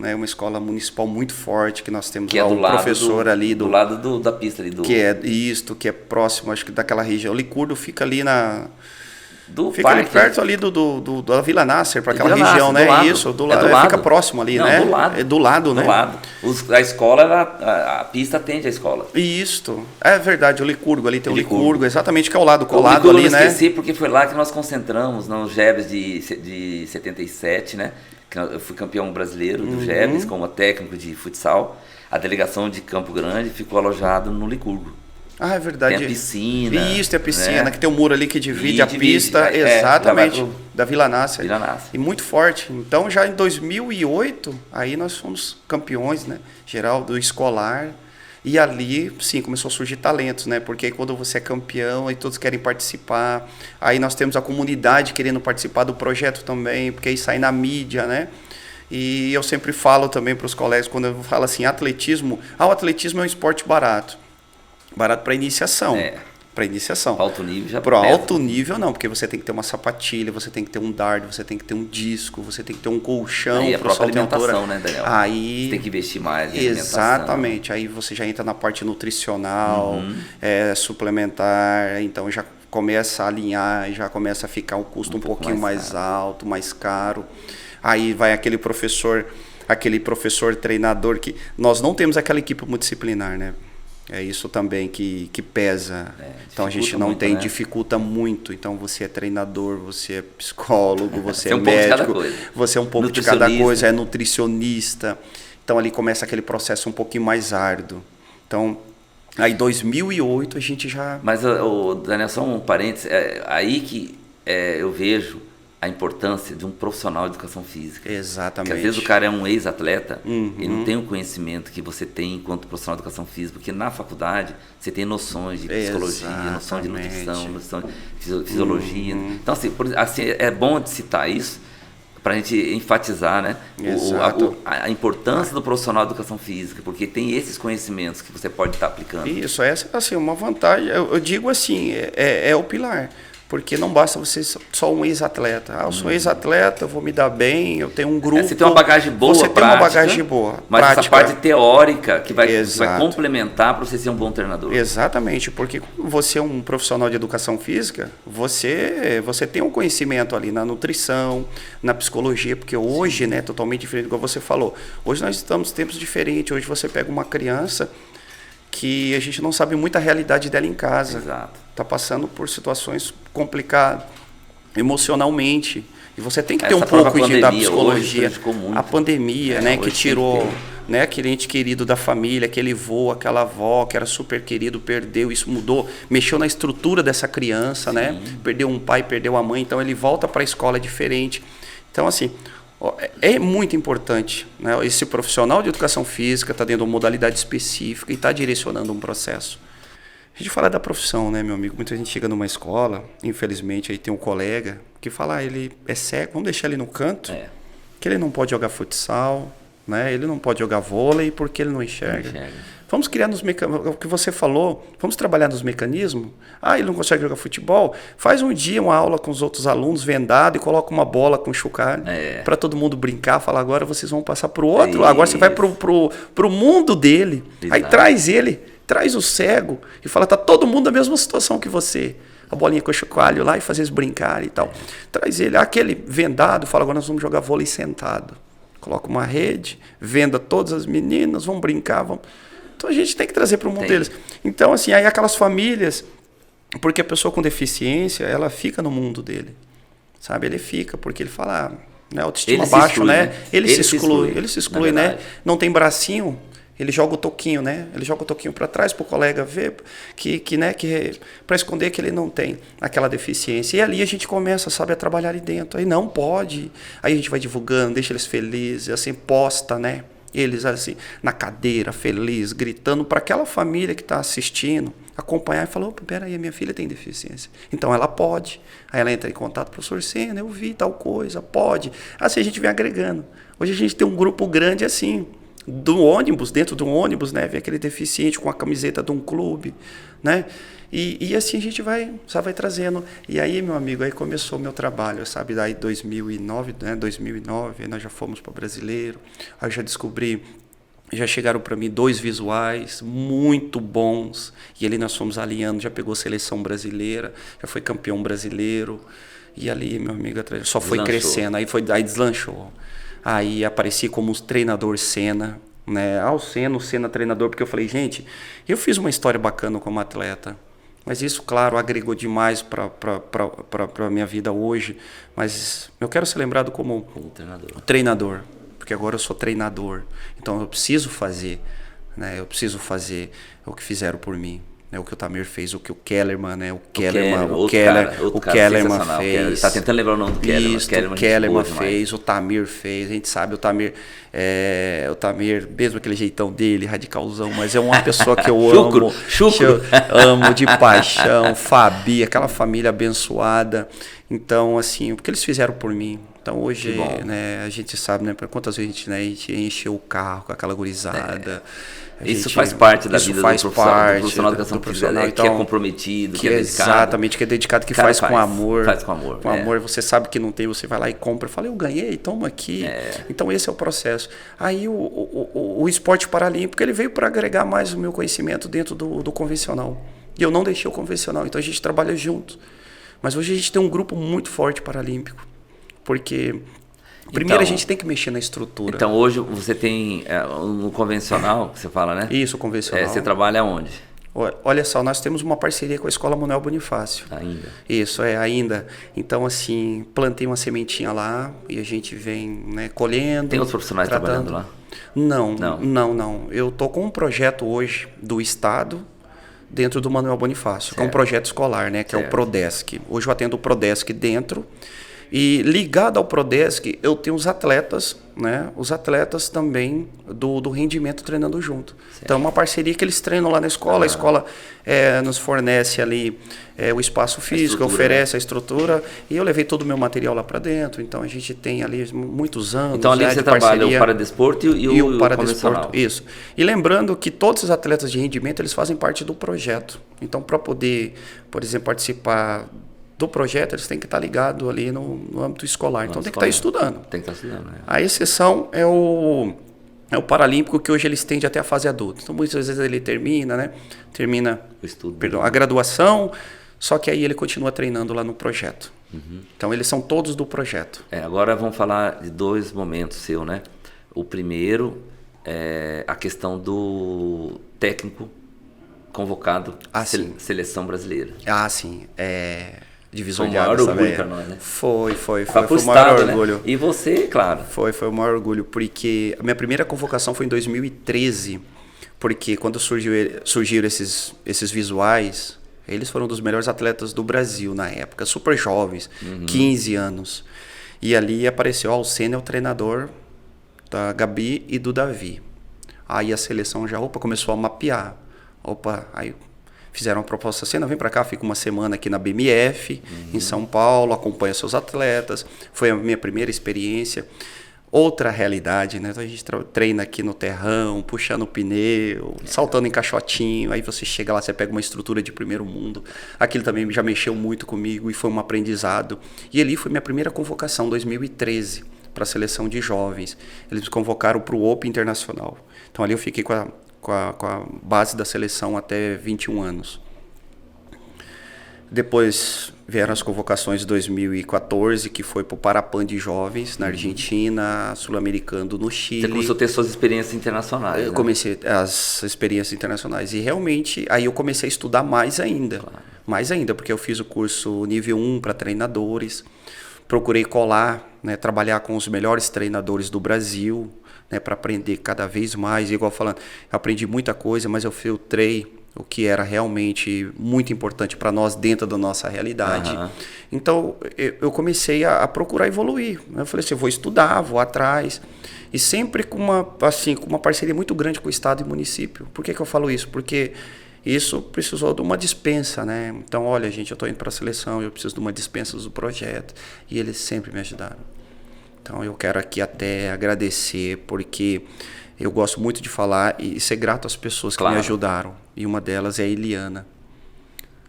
né, uma escola municipal muito forte que nós temos lá um professor ali do lado da pista ali que é próximo, acho que daquela região. O Licurgo fica ali fica ali perto ali da Vila Nasser, para aquela região, né? Isso, do lado. Fica próximo ali, né? Do lado. É do lado, né? Do lado. A escola, a pista atende a escola. Isso. É verdade, o Licurgo ali tem o Licurgo, exatamente, que é ao lado, colado ali, né? Eu esqueci porque foi lá que nós concentramos nos GEBs de 77, né? Eu fui campeão brasileiro do GEBs como técnico de futsal. A delegação de Campo Grande ficou alojada no Licurgo. Ah, é verdade. Tem a piscina. Isso, tem a piscina, né? Que tem um muro ali que divide a pista, exatamente, da Vila Nasser. E muito forte. Então, já em 2008, aí nós fomos campeões, né? Geral do escolar. E ali, sim, começou a surgir talentos, né? Porque aí quando você é campeão, aí todos querem participar. Aí nós temos a comunidade querendo participar do projeto também, porque aí sai na mídia, né? E eu sempre falo também para os colegas, quando eu falo assim, atletismo... o atletismo é um esporte barato. Barato para iniciação. Para iniciação. Para alto nível já. Para alto nível não, porque você tem que ter uma sapatilha, você tem que ter um dardo, você tem que ter um disco, você tem que ter um colchão. Aí a própria alimentação, né, Daniel? Aí você tem que investir mais em exatamente. Aí você já entra na parte nutricional, suplementar, então já começa a alinhar, já começa a ficar um custo um pouquinho mais alto, mais caro. Aí vai aquele professor treinador que nós não temos aquela equipe multidisciplinar, né? É isso também que pesa. Então a gente não tem, dificulta muito. Então você é treinador, você é psicólogo, você é médico, você é um pouco de cada coisa, é nutricionista. Então ali começa aquele processo um pouquinho mais árduo. Então, aí em 2008 a gente já... Mas, Daniel, só um parênteses, aí que eu vejo a importância de um profissional de educação física. Exatamente. Porque às vezes o cara é um ex-atleta e não tem o conhecimento que você tem enquanto profissional de educação física, porque na faculdade você tem noções de psicologia, noção de nutrição, noção de fisiologia. Então, assim, é bom de citar isso para a gente enfatizar, né, a importância do profissional de educação física, porque tem esses conhecimentos que você pode estar aplicando. Isso, essa é assim, uma vantagem. Eu digo assim, é o pilar. Porque não basta você ser só um ex-atleta. Eu sou ex-atleta, eu vou me dar bem, eu tenho um grupo... Você tem uma bagagem boa, você tem uma bagagem boa, mas prática. Essa parte teórica que vai complementar para você ser um bom treinador. Exatamente, porque você é um profissional de educação física, você tem um conhecimento ali na nutrição, na psicologia, porque hoje, né, totalmente diferente, igual você falou. Hoje nós estamos em tempos diferentes, hoje você pega uma criança que a gente não sabe muita realidade dela em casa. Exato. Está passando por situações complicadas emocionalmente. E você tem que ter um pouco da psicologia. A pandemia, né, que tirou, né, aquele ente querido da família, aquele vô, aquela avó que era super querido, perdeu, isso mudou, mexeu na estrutura dessa criança, né? Perdeu um pai, perdeu a mãe, então ele volta para a escola diferente. Então, assim, é muito importante, né? Esse profissional de educação física está dentro de uma modalidade específica e está direcionando um processo. A gente fala da profissão, né, meu amigo? Muita gente chega numa escola, infelizmente, aí tem um colega que fala, ele é cego, vamos deixar ele no canto, que ele não pode jogar futsal, né? Ele não pode jogar vôlei porque ele não enxerga. Vamos criar nos mecanismos, o que você falou, vamos trabalhar nos mecanismos. Ele não consegue jogar futebol? Faz um dia uma aula com os outros alunos, vendado, e coloca uma bola com chocalho, para todo mundo brincar, fala, agora vocês vão passar para o outro, agora você vai pro mundo dele. Exato. Aí traz o cego e fala, tá todo mundo na mesma situação que você. A bolinha com o chocalho lá e fazer eles brincarem e tal. Traz ele. Aquele vendado, fala, agora nós vamos jogar vôlei sentado. Coloca uma rede, venda todas as meninas, vão brincar, vão... Então a gente tem que trazer para o mundo deles. Então, assim, aí aquelas famílias, porque a pessoa com deficiência, ela fica no mundo dele. Sabe? Ele fica, porque ele fala, né, autoestima baixa, né? Ele se exclui, né? Não tem bracinho. Ele joga o toquinho, né? Ele joga o toquinho para trás para o colega ver que para esconder que ele não tem aquela deficiência. E ali a gente começa, sabe, a trabalhar ali dentro. Aí não pode. Aí a gente vai divulgando, deixa eles felizes, assim, posta, né? Eles assim, na cadeira, feliz, gritando para aquela família que está assistindo, acompanhar e falar, peraí, minha filha tem deficiência. Então ela pode. Aí ela entra em contato, professor Senna, eu vi tal coisa, pode. Assim a gente vem agregando Hoje a gente tem um grupo grande assim, do ônibus, dentro do ônibus, né? Vem aquele deficiente com a camiseta de um clube, né? E assim a gente vai trazendo. E aí, meu amigo, aí começou o meu trabalho, sabe? Daí 2009, né? 2009, aí nós já fomos para Brasileiro. Aí eu já descobri, já chegaram para mim 2 visuais muito bons. E ali nós fomos alinhando, já pegou seleção brasileira, já foi campeão brasileiro. E ali, meu amigo, só foi crescendo. Aí deslanchou. Aí apareci como um treinador Senna, né? O Senna treinador, porque eu falei, gente, eu fiz uma história bacana como atleta, mas isso, claro, agregou demais para a minha vida hoje, mas eu quero ser lembrado como treinador, porque agora eu sou treinador, então eu preciso fazer, né? Eu preciso fazer o que fizeram por mim. O que o Tamir fez, o que o Kellerman, né? O Kellerman fez. Ele está tentando lembrar o nome do Kellerman. Isso, o Kellerman fez, o Tamir fez. A gente sabe, o Tamir, mesmo aquele jeitão dele, radicalzão, mas é uma pessoa que eu amo. Amo de paixão. Fabi, aquela família abençoada. Então, assim, o que eles fizeram por mim. Então, hoje, né, a gente sabe, né, quantas vezes a gente encheu o carro com aquela gurizada. Isso faz parte da vida do profissional da educação física, então, que é comprometido, que é dedicado. Exatamente, que é dedicado, que faz com amor. Faz com amor. Com amor, você sabe que não tem, você vai lá e compra. Fala, eu ganhei, toma aqui. Então esse é o processo. Aí o esporte paralímpico, ele veio para agregar mais o meu conhecimento dentro do convencional. E eu não deixei o convencional, então a gente trabalha junto. Mas hoje a gente tem um grupo muito forte paralímpico, porque... Primeiro a gente tem que mexer na estrutura. Então hoje você tem no convencional, que você fala, né? Isso, o convencional. Você trabalha onde? Olha só, nós temos uma parceria com a Escola Manuel Bonifácio. Ainda? Isso, ainda. Então, assim, plantei uma sementinha lá e a gente vem, né, colhendo. Tem outros profissionais trabalhando lá? Não. Eu tô com um projeto hoje do Estado dentro do Manuel Bonifácio, que é um projeto escolar, né, que é o Prodesc. Hoje eu atendo o Prodesc dentro. E ligado ao Prodesc, eu tenho os atletas, né? Os atletas também do rendimento treinando junto. Certo. Então, é uma parceria que eles treinam lá na escola. A escola nos fornece ali o espaço físico, oferece a estrutura. E eu levei todo o meu material lá para dentro. Então, a gente tem ali muitos anos. Então, ali você trabalha o paradesporto e o paradesporto. Isso. E lembrando que todos os atletas de rendimento, eles fazem parte do projeto. Então, para poder, por exemplo, participar do projeto, eles têm que estar ligados ali no âmbito escolar. Então tem que estar estudando. Tem que estar estudando, né? A exceção é o paralímpico, que hoje eles tendem até a fase adulta. Então muitas vezes ele termina o estudo, a graduação, só que aí ele continua treinando lá no projeto. Uhum. Então eles são todos do projeto. Agora vamos falar de 2 momentos seu, né? O primeiro é a questão do técnico convocado à seleção brasileira. Sim. Divisor de águas, foi o maior orgulho para nós, né? Foi o maior orgulho. Né? E você, claro. Foi o maior orgulho, porque a minha primeira convocação foi em 2013, porque quando surgiram esses visuais, eles foram dos melhores atletas do Brasil na época, super jovens, 15 anos. E ali apareceu o Senna, o treinador da Gabi e do Davi. Aí a seleção já começou a mapear. Aí fizeram uma proposta assim, vem para cá, fica uma semana aqui na BMF, em São Paulo, acompanha seus atletas. Foi a minha primeira experiência. Outra realidade, né? Então a gente treina aqui no terrão, puxando pneu, saltando em caixotinho. Aí você chega lá, você pega uma estrutura de primeiro mundo. Aquilo também já mexeu muito comigo e foi um aprendizado. E ali foi minha primeira convocação, 2013, para a seleção de jovens. Eles me convocaram para o Open Internacional. Então ali eu fiquei com a base da seleção até 21 anos. Depois vieram as convocações de 2014, que foi para o Parapan de jovens, na Argentina, Sul-Americano no Chile. Você começou a ter suas experiências internacionais, Eu comecei as experiências internacionais. E realmente, aí eu comecei a estudar mais ainda. Claro. Mais ainda, porque eu fiz o curso nível 1 para treinadores. Procurei colar, né, trabalhar com os melhores treinadores do Brasil, né, para aprender cada vez mais. Igual falando, eu aprendi muita coisa, mas eu filtrei o que era realmente muito importante para nós dentro da nossa realidade. Então, eu comecei a procurar evoluir. Eu falei assim, eu vou estudar, vou atrás. E sempre com uma parceria muito grande com o Estado e município. Por que eu falo isso? Porque isso precisou de uma dispensa, né? Então, olha, gente, eu estou indo para a seleção, eu preciso de uma dispensa do projeto. E eles sempre me ajudaram. Então eu quero aqui até agradecer, porque eu gosto muito de falar e ser grato às pessoas que me ajudaram. E uma delas é a Eliana.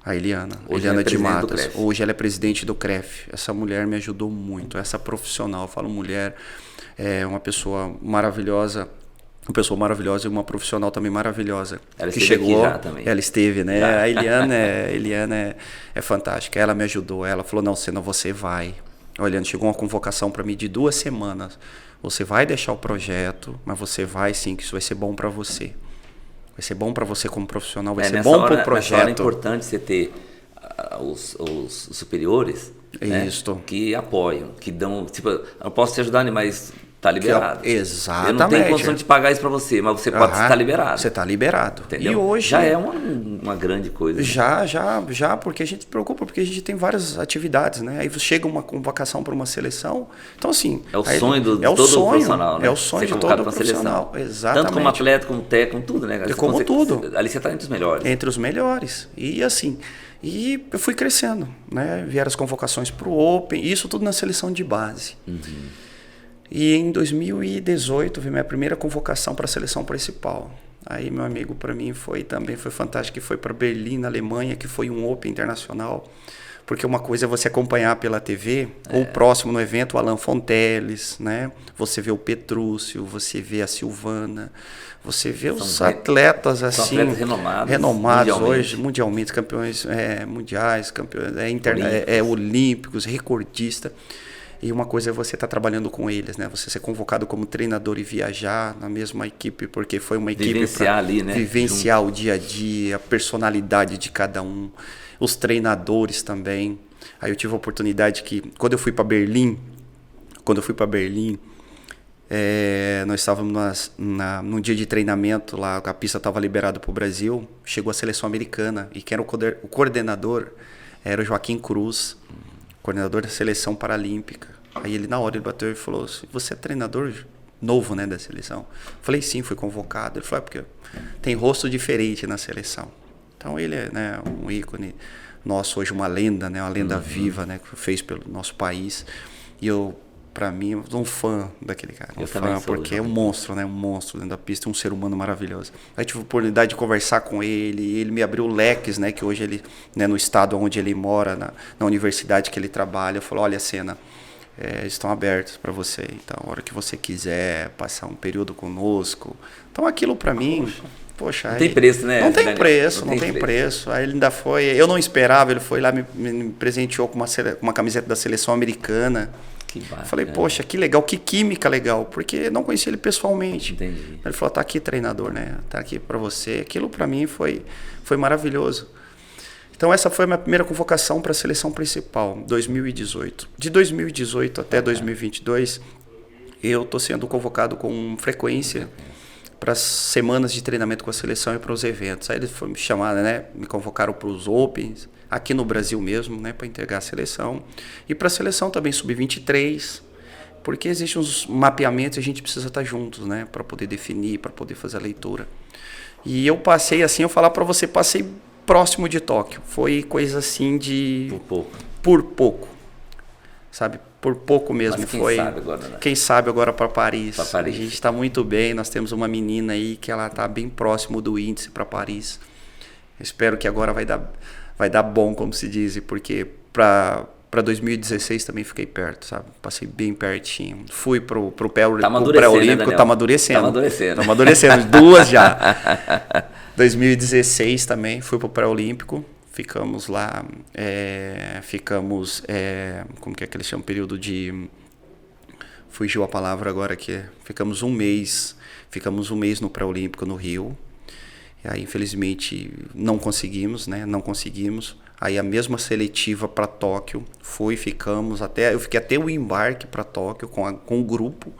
A Eliana de Matas. Hoje ela é presidente do CREF. Essa mulher me ajudou muito. Essa profissional, eu falo mulher, é uma pessoa maravilhosa. Uma pessoa maravilhosa e uma profissional também maravilhosa. Ela esteve aqui já também. Ela esteve, né? Já. A Eliana é fantástica. Ela me ajudou. Ela falou, não, Sena, você vai. Olha, chegou uma convocação para mim de 2 semanas. Você vai deixar o projeto, mas você vai sim, que isso vai ser bom para você. Vai ser bom para você como profissional, vai ser bom para o projeto. Nessa hora é importante você ter os superiores, né, que apoiam, que dão... Tipo, eu não posso te ajudar, mas tá liberado. Exatamente. Eu não tenho condição de pagar isso para você, mas você pode estar liberado. Você está liberado. Entendeu? E hoje... Já é uma grande coisa. Já, porque a gente se preocupa, porque a gente tem várias atividades, né? Aí chega uma convocação para uma seleção, então assim... É o sonho de todo profissional, né? É o sonho de todo profissional, exatamente. Tanto como atleta, como técnico, como tudo, né? Como tudo. Ali você está entre os melhores. Entre os melhores. E assim... E eu fui crescendo, né? Vieram as convocações para o Open, isso tudo na seleção de base. E em 2018 veio minha primeira convocação para a seleção principal. Aí, meu amigo, para mim foi fantástico, que foi para Berlim, na Alemanha, que foi um Open internacional. Porque uma coisa é você acompanhar pela TV, ou próximo no evento, o Alan Fonteles, né? Você vê o Petrúcio, você vê a Silvana, você vê os atletas assim, atletas renomados hoje, mundialmente, campeões mundiais, campeões olímpicos, recordistas. E uma coisa é você estar trabalhando com eles, né? Você ser convocado como treinador e viajar na mesma equipe, porque foi uma equipe para vivenciar o dia a dia, a personalidade de cada um, os treinadores também. Aí eu tive a oportunidade que, quando eu fui para Berlim, nós estávamos num dia de treinamento lá, a pista estava liberada para o Brasil, chegou a seleção americana, e quem era o coordenador era o Joaquim Cruz, coordenador da seleção paralímpica. Aí ele, na hora, ele bateu e falou assim, você é treinador novo, né, da seleção? Eu falei, sim, fui convocado. Ele falou, porque tem rosto diferente na seleção. Então ele é, né, um ícone nosso hoje, uma lenda, né, uma lenda viva, né, que fez pelo nosso país. E eu, pra mim, eu sou um fã daquele cara. Porque é um monstro, né, um monstro dentro da pista, um ser humano maravilhoso. Aí tive a oportunidade de conversar com ele me abriu leques, né, que hoje ele, né, no estado onde ele mora, na universidade que ele trabalha, falou, olha, Sena, estão abertos para você, então a hora que você quiser passar um período conosco. Então aquilo para mim, poxa, não tem preço, né? Não tem preço. Aí ele ainda foi, eu não esperava, ele foi lá, me presenteou com uma camiseta da seleção americana. Que bacana. Falei, poxa, que legal, que química legal, porque não conhecia ele pessoalmente. Entendi. Ele falou, tá aqui, treinador, né? Tá aqui para você. Aquilo para mim foi maravilhoso. Então essa foi a minha primeira convocação para a seleção principal, 2018. De 2018 até 2022, eu estou sendo convocado com frequência para as semanas de treinamento com a seleção e para os eventos. Aí eles foram me chamar, né? Me convocaram para os Opens, aqui no Brasil mesmo, né? Para integrar a seleção. E para a seleção também, sub-23, porque existem uns mapeamentos e a gente precisa estar juntos, né? Para poder definir, para poder fazer a leitura. E eu passei assim, eu falar para você, passei próximo de Tóquio. Foi coisa assim de... Por pouco. Sabe? Por pouco mesmo. Mas foi. Sabe agora, né? Quem sabe agora para Paris. A gente está muito bem. Nós temos uma menina aí que ela está bem próximo do índice para Paris. Espero que agora vai dar bom, como se diz, porque para 2016 também fiquei perto, sabe? Passei bem pertinho. Fui pro pré-olímpico, tá amadurecendo. Tá amadurecendo, 2 já. 2016 também, fui pro pré-olímpico. Ficamos lá, como que eles chamam? Período de... Fugiu a palavra agora aqui. Ficamos um mês no pré-olímpico no Rio. E aí, infelizmente, não conseguimos, né? Aí a mesma seletiva para Tóquio, eu fiquei até o embarque para Tóquio com o grupo.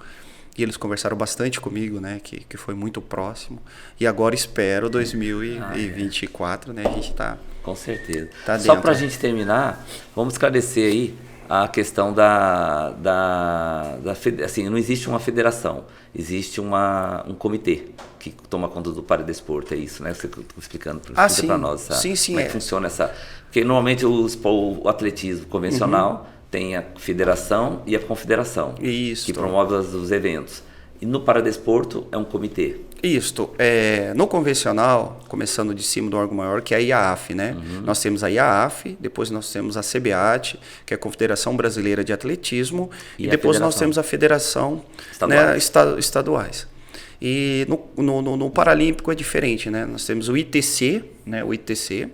E eles conversaram bastante comigo, né? Que foi muito próximo. E agora espero 2024, né? A gente tá... Com certeza. Tá dentro. Só para a gente terminar, vamos esclarecer aí a questão assim, não existe uma federação, existe um comitê que toma conta do paradesporto, é isso, né? Você está explicando para nós, sabe? Sim, como é que funciona essa... Porque normalmente o atletismo convencional tem a federação e a confederação, Isso. que promove os eventos. E no paradesporto é um comitê. Isto, no convencional, começando de cima do órgão maior, que é a IAAF, né? Nós temos a IAAF, depois nós temos a CBAT, que é a Confederação Brasileira de Atletismo, e depois nós temos a Federação estaduais. E no Paralímpico é diferente, né? Nós temos o ITC, né? O ITC,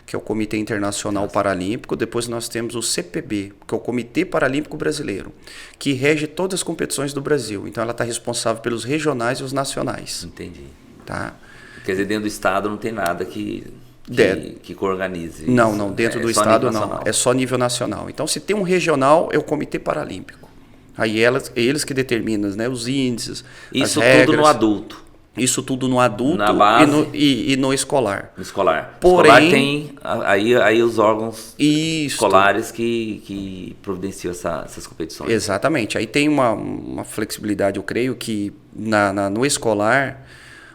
que é o Comitê Internacional Paralímpico. Depois nós temos o CPB, que é o Comitê Paralímpico Brasileiro, que rege todas as competições do Brasil. Então ela está responsável pelos regionais e os nacionais. Entendi. Tá? Quer dizer, dentro do estado não tem nada que organize. Não, dentro do estado não. É só nível nacional. Então se tem um regional, é o Comitê Paralímpico. Aí eles que determinam, né, os índices, isso as regras. Tudo no adulto. Isso tudo no adulto na base, e no escolar. No escolar. Porém, escolar tem aí os órgãos escolares que providenciam essas competições. Exatamente. Aí tem uma flexibilidade, eu creio, que no escolar,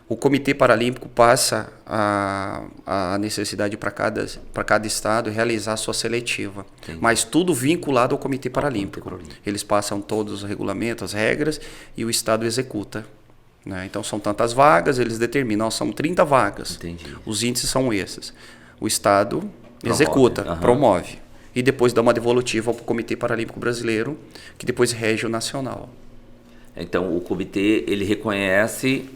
o Comitê Paralímpico passa a necessidade para cada estado realizar a sua seletiva. Entendi. Mas tudo vinculado ao Comitê Paralímpico. Eles passam todos os regulamentos, as regras, e o estado executa. Né? Então são tantas vagas, eles determinam, são 30 vagas. Entendi. Os índices são esses. O estado executa, promove. E depois dá uma devolutiva ao Comitê Paralímpico Brasileiro, que depois rege o nacional. Então o comitê ele reconhece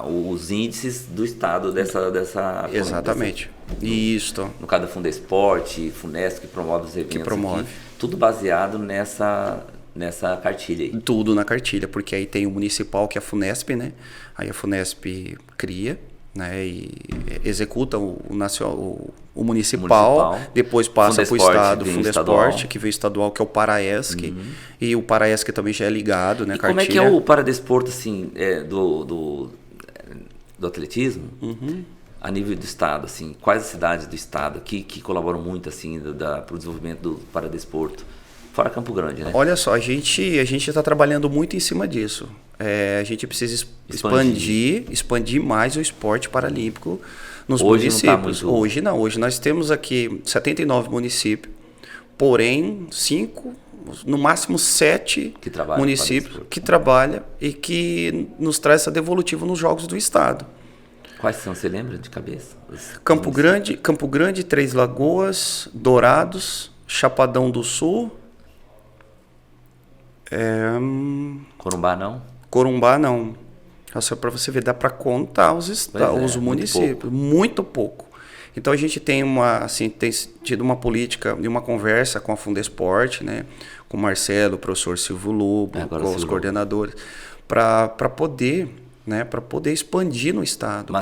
os índices do estado dessa exatamente. Isso. No caso da Fundesporte, Funesc, que promove os eventos. Que promove. Aqui, tudo baseado nessa cartilha aí. Tudo na cartilha, porque aí tem o municipal, que é a Funesp, né? Aí a Funesp cria, né? E executa o municipal, depois passa para o estado, o Fundesporte, que veio estadual, que é o Paraesc, e o Paraesc também já é ligado, né? E como é que é o paradesporto, assim, do atletismo? A nível do estado, assim, quais as cidades do estado que colaboram muito, assim, para o desenvolvimento do paradesporto? Fora Campo Grande, né? Olha só, a gente está trabalhando muito em cima disso. A gente precisa expandir mais o esporte paralímpico nos municípios. Hoje não. Hoje nós temos aqui 79 municípios, porém 5, no máximo 7 municípios que trabalham e que nos traz essa devolutiva nos Jogos do Estado. Quais são? Você lembra de cabeça? Campo Grande, Três Lagoas, Dourados, Chapadão do Sul. Corumbá não? Corumbá não. Só para você ver, dá para contar os municípios. Muito pouco. Então a gente tem tido uma política e uma conversa com a Fundesporte, né, com o Marcelo, o professor Silvio Lobo, com os coordenadores, para poder expandir no estado.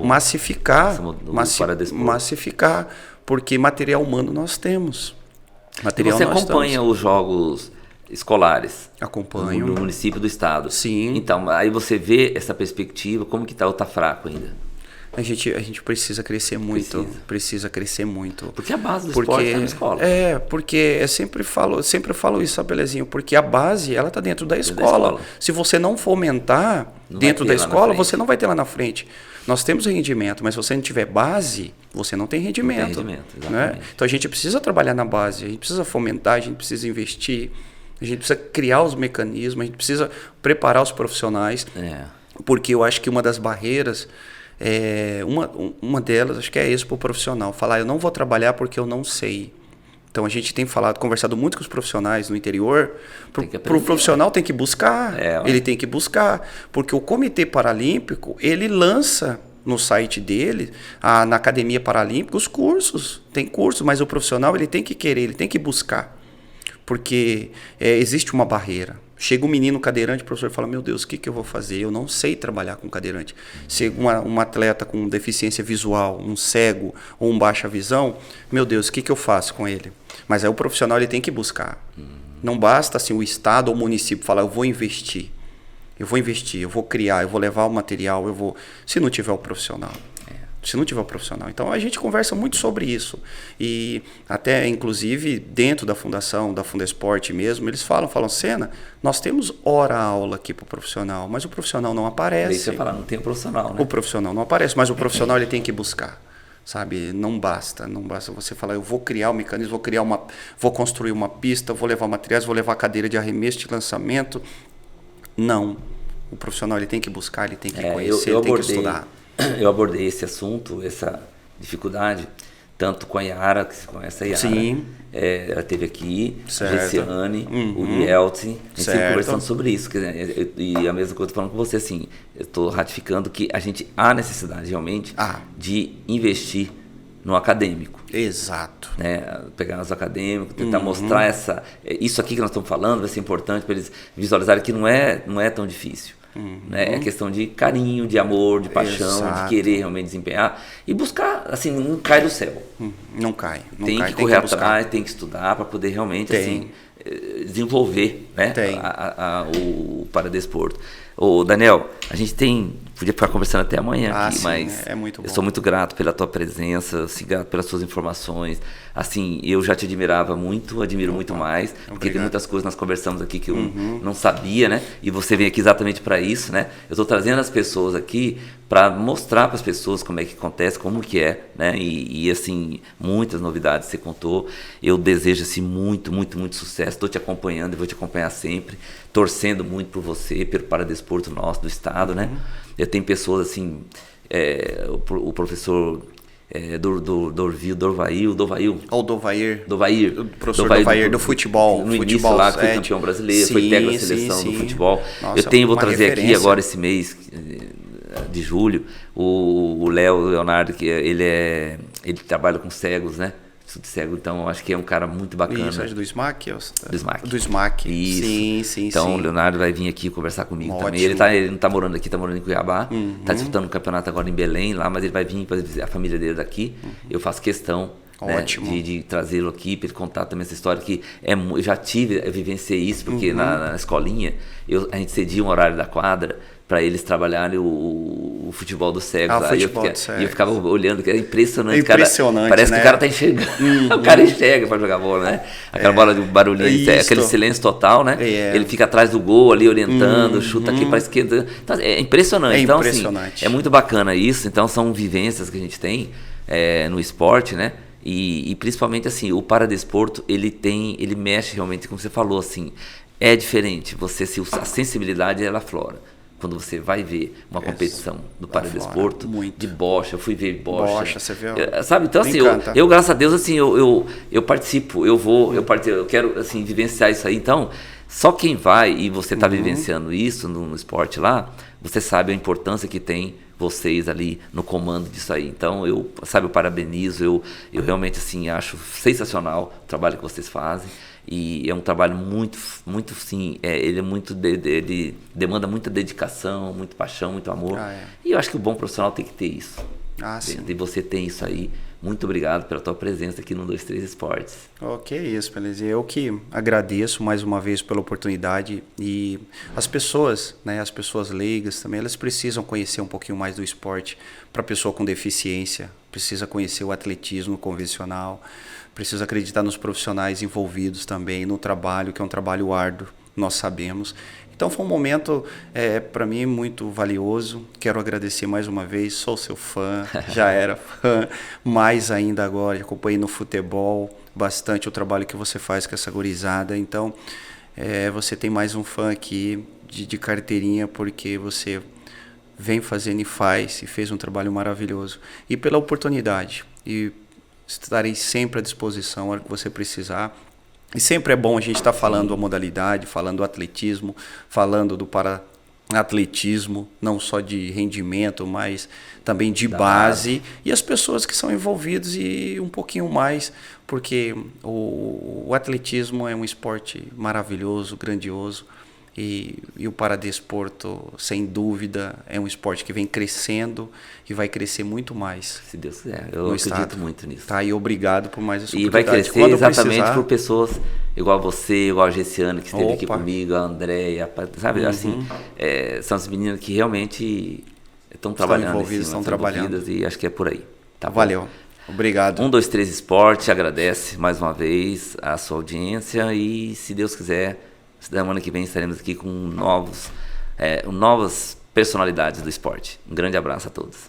Massificar, massificar, porque material humano nós temos. Você acompanha os jogos escolares? Acompanho. No município do estado? Sim. Então, aí você vê essa perspectiva, como que está ou está fraco ainda? A gente precisa crescer muito. Precisa crescer muito. Porque a base do esporte está na escola. Porque eu sempre falo isso, sabe, Belezinho? Porque a base, ela está dentro da escola. Se você não fomentar dentro da escola, você não vai ter lá na frente. Nós temos rendimento, mas se você não tiver base, você não tem rendimento. Né? Então a gente precisa trabalhar na base, a gente precisa fomentar, a gente precisa investir, a gente precisa criar os mecanismos, a gente precisa preparar os profissionais. Porque eu acho que uma das barreiras, uma delas, acho que é isso para o profissional. Falar, eu não vou trabalhar porque eu não sei. Então a gente tem conversado muito com os profissionais no interior. Para o profissional tem que buscar, ele tem que buscar. Porque o Comitê Paralímpico, ele lança no site dele, na Academia Paralímpica, os cursos. Tem cursos, mas o profissional ele tem que querer, ele tem que buscar. Porque existe uma barreira. Chega um menino cadeirante, o professor fala, meu Deus, o que eu vou fazer? Eu não sei trabalhar com cadeirante. Se um atleta com deficiência visual, um cego ou um baixa visão, meu Deus, o que eu faço com ele? Mas aí o profissional ele tem que buscar. Não basta assim, o estado ou o município falar, eu vou investir, eu vou criar, eu vou levar o material, se não tiver o profissional. Então a gente conversa muito sobre isso. E até, inclusive, dentro da fundação, da Fundesporte mesmo, eles falam, Sena, nós temos hora-aula aqui para o profissional, mas o profissional não aparece. Aí você fala, não tem profissional, né? O profissional não aparece, mas o profissional ele tem que buscar. sabe? Não basta você falar, eu vou criar o mecanismo, vou construir uma pista, vou levar materiais, vou levar cadeira de arremesso, de lançamento. Não. O profissional ele tem que buscar, ele tem que conhecer, ele tem que estudar. Eu abordei esse assunto, essa dificuldade, tanto com a Yara, que você conhece a Yara. Sim. Ela esteve aqui, certo. a Gessiane, o Yeltsin, a gente sempre conversando sobre isso. E a mesma coisa que eu estou falando com você, assim, eu estou ratificando que a gente há necessidade realmente de investir no acadêmico. Exato. Né? Pegar os acadêmicos, tentar mostrar isso aqui que nós estamos falando vai ser importante para eles visualizarem que não é tão difícil. Né? É questão de carinho, de amor, de paixão, Exato. de querer realmente desempenhar e buscar, assim, não cai do céu. Não cai. Tem que correr atrás, tem que estudar para poder realmente assim, desenvolver, né? O paradesporto. Ô, Daniel, a gente podia ficar conversando até amanhã aqui, sim, mas é muito bom. Eu sou muito grato pela tua presença, assim, grato pelas suas informações. Assim, eu já te admirava muito, admiro muito mais, porque tem muitas coisas que nós conversamos aqui que eu não sabia, né? E você vem aqui exatamente para isso, né? Eu estou trazendo as pessoas aqui para mostrar para as pessoas como é que acontece, como que é, né? E assim, muitas novidades você contou. Eu desejo assim muito, muito, muito sucesso. Estou te acompanhando e vou te acompanhar sempre, torcendo muito por você, pelo paradesporto nosso do estado, né? Eu tenho pessoas assim, o professor Dovair. O professor Dovair do futebol. No início lá, que foi campeão brasileiro, foi técnico da seleção do futebol. Nossa, vou trazer aqui agora esse mês de julho, o Leonardo, que ele trabalha com cegos, né? De cego, então eu acho que é um cara muito bacana. Isso, é do SMAC? Do SMAC. Isso. Sim. Então o Leonardo vai vir aqui conversar comigo também. Ele não está morando aqui, está morando em Cuiabá. Está disputando um campeonato agora em Belém, lá, mas ele vai vir para a família dele daqui. Eu faço questão, né, de trazê-lo aqui para ele contar também essa história que eu já vivenciei isso, porque na escolinha a gente cedia um horário da quadra para eles trabalharem o futebol dos cegos. E eu ficava olhando, que é impressionante. Parece, né? Que o cara tá enxergando. O cara enxerga para jogar bola, né? Aquela bola de barulhinho, aquele silêncio total, né? Ele fica atrás do gol ali orientando, chuta aqui para a esquerda. Então, é impressionante. Então, impressionante. Assim, é muito bacana isso. Então, são vivências que a gente tem no esporte, né? E principalmente assim, o paradesporto, ele mexe realmente, como você falou, assim, é diferente. A sensibilidade, ela aflora. Quando você vai ver uma competição do paradesporto, de bocha, eu fui ver bocha. Você viu? Sabe? Então, assim, eu, graças a Deus, assim, eu participo, eu quero, assim, vivenciar isso aí. Então, só quem vai e você está vivenciando isso no esporte lá, você sabe a importância que tem vocês ali no comando disso aí. Então, eu parabenizo, eu realmente, assim, acho sensacional o trabalho que vocês fazem. E é um trabalho muito, muito, sim, ele demanda muita dedicação, muita paixão, muito amor. E eu acho que o bom profissional tem que ter isso. Sim. E você tem isso aí. Muito obrigado pela tua presença aqui no 123 Esportes. Que isso, Pelezi. Eu que agradeço mais uma vez pela oportunidade. E as pessoas, né, as pessoas leigas também, elas precisam conhecer um pouquinho mais do esporte. Para a pessoa com deficiência, precisa conhecer o atletismo convencional, precisa acreditar nos profissionais envolvidos também, no trabalho, que é um trabalho árduo, nós sabemos. Então foi um momento, para mim, muito valioso. Quero agradecer mais uma vez, sou seu fã, já era fã, mais ainda agora, acompanhei no futebol bastante o trabalho que você faz com essa gurizada. Então, você tem mais um fã aqui de carteirinha, porque você vem fazendo e fez um trabalho maravilhoso. E pela oportunidade, e estarei sempre à disposição, a hora que você precisar. E sempre é bom a gente estar falando a modalidade, falando do atletismo, falando do para-atletismo, não só de rendimento, mas também de base. E as pessoas que são envolvidas e um pouquinho mais, porque o atletismo é um esporte maravilhoso, grandioso. E o paradesporto, sem dúvida, é um esporte que vem crescendo e vai crescer muito mais. Se Deus quiser, eu acredito muito nisso. Tá, e obrigado por mais essa oportunidade. E vai crescer exatamente por pessoas igual a você, igual a Gessiane, que esteve aqui comigo, a Andréia, sabe? Assim, são as meninas que realmente estão trabalhando em cima, trabalhando. E acho que é por aí. Tá, valeu. Obrigado. 123 Esporte agradece mais uma vez a sua audiência e, se Deus quiser, semana que vem estaremos aqui com novas personalidades do esporte. Um grande abraço a todos.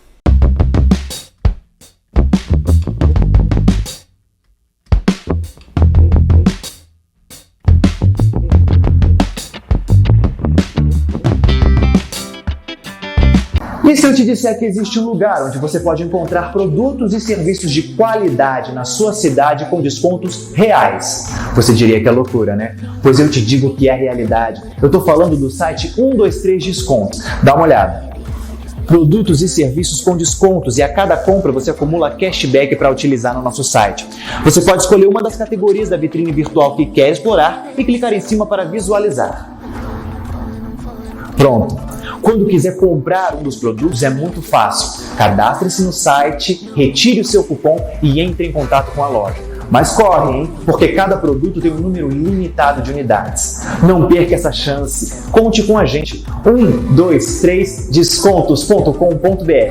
se eu te disser que existe um lugar onde você pode encontrar produtos e serviços de qualidade na sua cidade com descontos reais? Você diria que é loucura, né? Pois eu te digo que é realidade. Eu tô falando do site 123 Descontos. Dá uma olhada. Produtos e serviços com descontos, e a cada compra você acumula cashback para utilizar no nosso site. Você pode escolher uma das categorias da vitrine virtual que quer explorar e clicar em cima para visualizar. Pronto! Quando quiser comprar um dos produtos é muito fácil. Cadastre-se no site, retire o seu cupom e entre em contato com a loja. Mas corre, hein? Porque cada produto tem um número limitado de unidades. Não perca essa chance. Conte com a gente. 123descontos.com.br